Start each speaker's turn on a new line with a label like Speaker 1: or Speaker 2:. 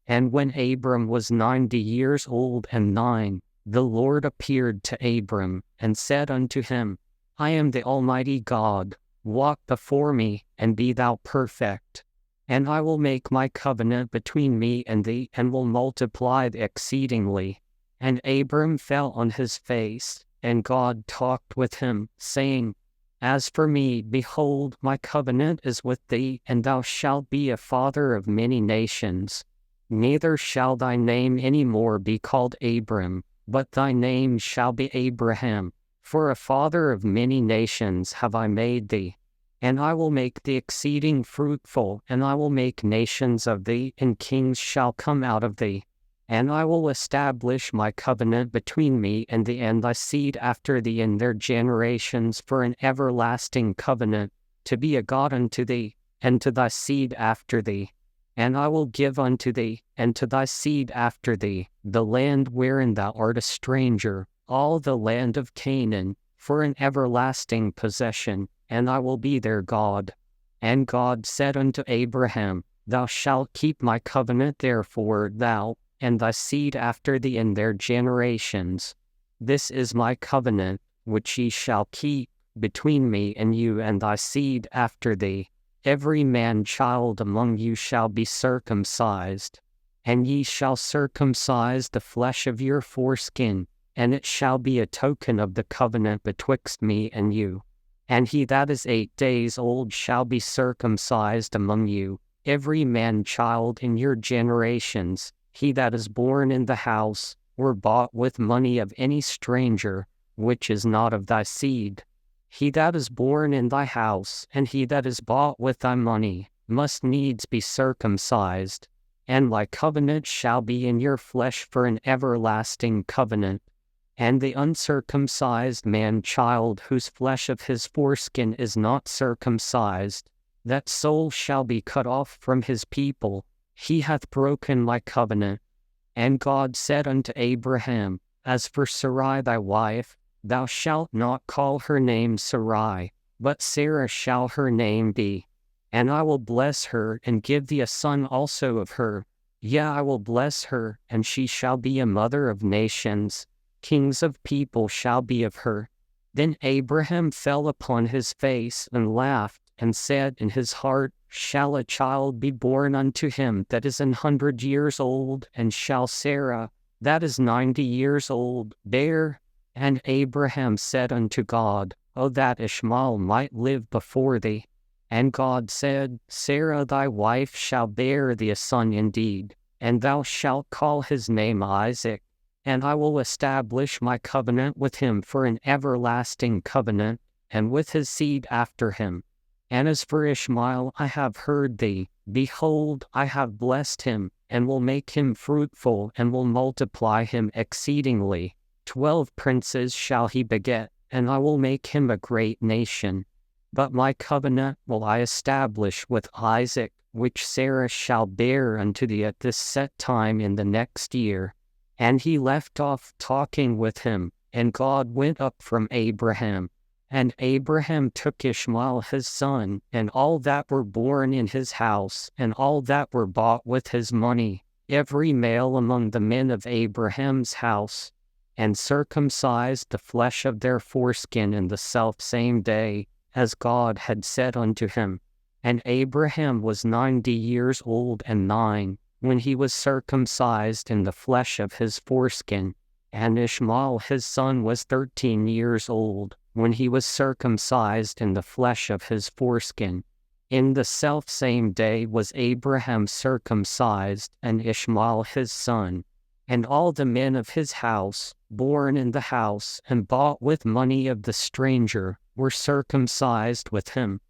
Speaker 1: And when Abram was 90 years old and 9, the Lord appeared to Abram, and said unto him, I am the Almighty God, walk before me, and be thou perfect. And I will make my covenant between me and thee, and will multiply thee exceedingly. And Abram fell on his face, and God talked with him, saying, As for me, behold, my covenant is with thee, and thou shalt be a father of many nations. Neither shall thy name any more be called Abram, but thy name shall be Abraham, for a father of many nations have I made thee. And I will make thee exceeding fruitful, and I will make nations of thee, and kings shall come out of thee. And I will establish my covenant between me and thee and thy seed after thee in their generations for an everlasting covenant, to be a God unto thee, and to thy seed after thee. And I will give unto thee, and to thy seed after thee, the land wherein thou art a stranger, all the land of Canaan, for an everlasting possession, and I will be their God. And God said unto Abraham, Thou shalt keep my covenant, therefore thou, and thy seed after thee in their generations. This is my covenant, which ye shall keep, between me and you and thy seed after thee. Every man-child among you shall be circumcised, and ye shall circumcise the flesh of your foreskin, and it shall be a token of the covenant betwixt me and you. And he that is 8 days old shall be circumcised among you, every man-child in your generations, he that is born in the house, or bought with money of any stranger, which is not of thy seed. He that is born in thy house, and he that is bought with thy money, must needs be circumcised. And my covenant shall be in your flesh for an everlasting covenant. And the uncircumcised man-child whose flesh of his foreskin is not circumcised, that soul shall be cut off from his people. He hath broken my covenant. And God said unto Abraham, As for Sarai thy wife, thou shalt not call her name Sarai, but Sarah shall her name be. And I will bless her, and give thee a son also of her. Yea, I will bless her, and she shall be a mother of nations. Kings of people shall be of her. Then Abraham fell upon his face, and laughed, and said in his heart, Shall a child be born unto him that is 100 years old, and shall Sarah, that is 90 years old, bear? And Abraham said unto God, O that Ishmael might live before thee. And God said, Sarah thy wife shall bear thee a son indeed, and thou shalt call his name Isaac. And I will establish my covenant with him for an everlasting covenant, and with his seed after him. And as for Ishmael, I have heard thee. Behold, I have blessed him, and will make him fruitful, and will multiply him exceedingly. 12 princes shall he beget, and I will make him a great nation. But my covenant will I establish with Isaac, which Sarah shall bear unto thee at this set time in the next year. And he left off talking with him, and God went up from Abraham. And Abraham took Ishmael his son, and all that were born in his house, and all that were bought with his money, every male among the men of Abraham's house, and circumcised the flesh of their foreskin in the selfsame day, as God had said unto him. And Abraham was 90 years old and 9, when he was circumcised in the flesh of his foreskin. And Ishmael his son was 13 years old, when he was circumcised in the flesh of his foreskin. In the selfsame day was Abraham circumcised, and Ishmael his son. And all the men of his house, born in the house, and bought with money of the stranger, were circumcised with him.